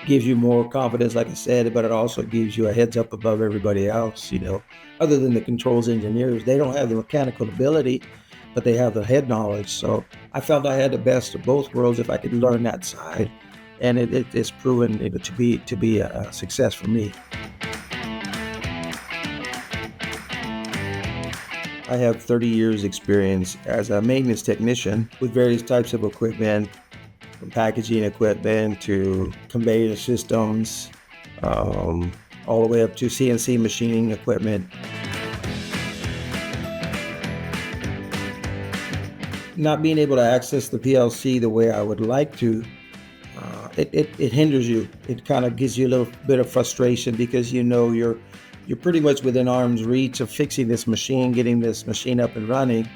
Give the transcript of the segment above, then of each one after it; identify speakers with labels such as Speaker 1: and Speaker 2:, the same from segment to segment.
Speaker 1: gives you more confidence, like I said, but it also gives you a heads up above everybody else. Other than the controls engineers, they don't have the mechanical ability, but they have the head knowledge. So I felt I had the best of both worlds if I could learn that side, and it's proven to be a success for me. I have 30 years experience as a maintenance technician with various types of equipment, from packaging equipment to conveyor systems, um, all the way up to CNC machining equipment. Not being able to access the PLC the way I would like to, it hinders you. It kind of gives you a little bit of frustration because you're pretty much within arm's reach of fixing this machine, getting this machine up and running,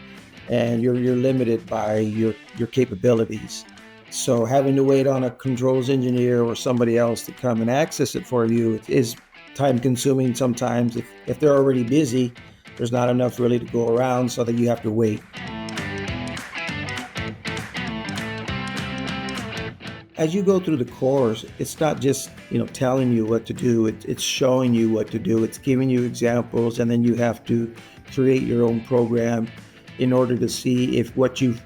Speaker 1: and you're limited by your capabilities. So having to wait on a controls engineer or somebody else to come and access it for you is time consuming sometimes. If they're already busy, there's not enough really to go around, so that you have to wait. As you go through the course, it's not just telling you what to do. It's showing you what to do. It's giving you examples, and then you have to create your own program in order to see if what you've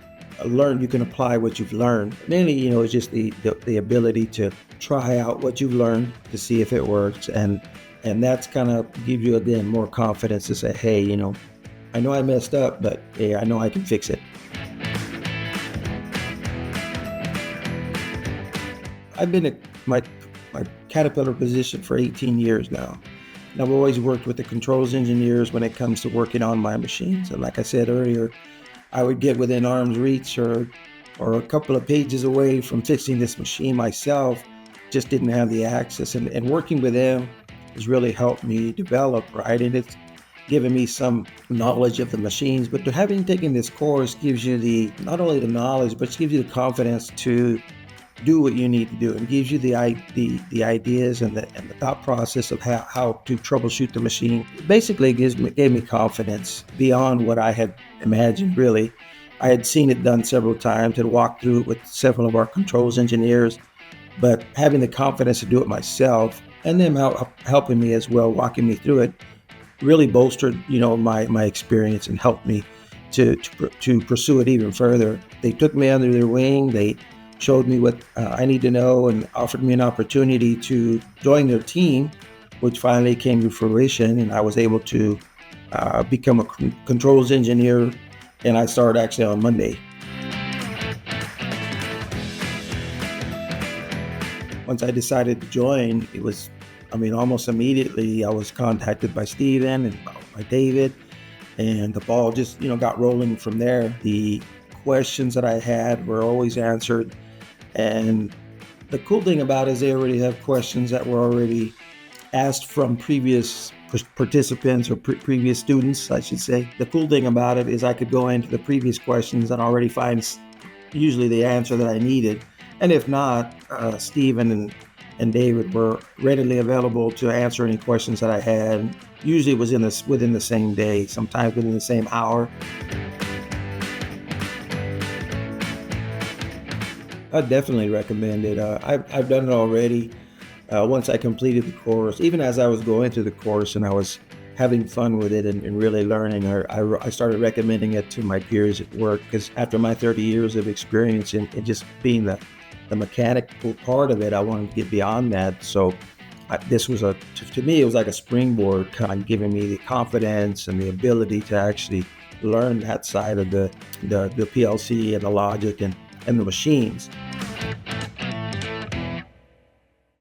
Speaker 1: learned, you can apply what you've learned. Mainly, it's just the ability to try out what you've learned to see if it works, and that's kind of give you again more confidence to say, hey, I know I messed up, but hey, I know I can fix it. I've been at my Caterpillar position for 18 years now. And I've always worked with the controls engineers when it comes to working on my machines. And like I said earlier, I would get within arm's reach or a couple of pages away from fixing this machine myself, just didn't have the access. And working with them has really helped me develop, right? And it's given me some knowledge of the machines. But having taken this course gives you not only the knowledge, but gives you the confidence to do what you need to do, and gives you the ideas and the thought process of how to troubleshoot the machine. Basically, gave me confidence beyond what I had imagined. Really, I had seen it done several times, had walked through it with several of our controls engineers, but having the confidence to do it myself, and them helping me as well, walking me through it, really bolstered my experience and helped me to pursue it even further. They took me under their wing. They showed me what I need to know and offered me an opportunity to join their team, which finally came to fruition. And I was able to become a controls engineer, and I started actually on Monday. Once I decided to join, it was, almost immediately I was contacted by Steven and by David, and the ball just, got rolling from there. The questions that I had were always answered. And the cool thing about it is they already have questions that were already asked from previous participants or previous students, I should say. The cool thing about it is I could go into the previous questions and already find usually the answer that I needed. And if not, Stephen and David were readily available to answer any questions that I had. Usually it was within the same day, sometimes within the same hour. I definitely recommend it. I've done it already. Once I completed the course, even as I was going through the course and I was having fun with it and really learning, I started recommending it to my peers at work, because after my 30 years of experience in just being the mechanical part of it, I wanted to get beyond that. So this was to me, it was like a springboard, kind of giving me the confidence and the ability to actually learn that side of the PLC and the logic and the machines.